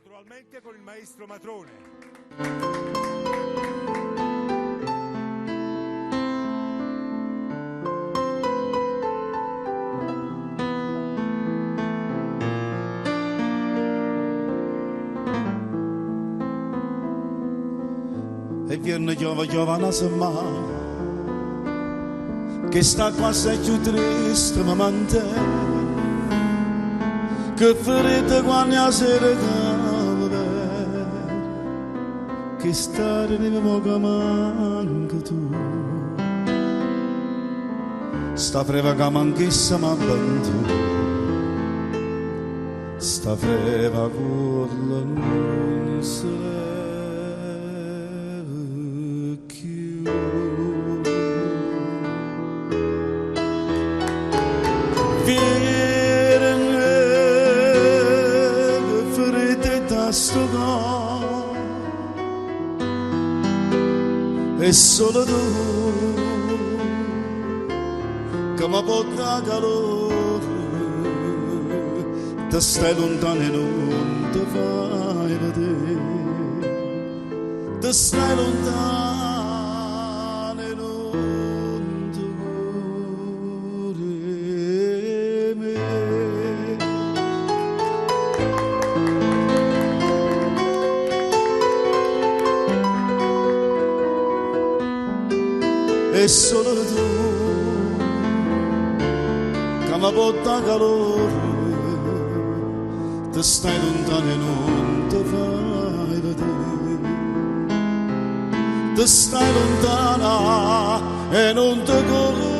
Naturalmente con il maestro Matrone. E viene giovane semma che sta qua sei più triste ma mantiene che ferite quando la sera cade che stare nel mio che manca tu sta freva che manchessa ma abbandono sta freva con la non sarà e solo tu che mi porta calore te stai lontano e non ti fai vedere te stai lontano e non ti vuole me. E solo tu che mi porta calore te stai lontano e non ti fai vedere te stai lontana e non ti corri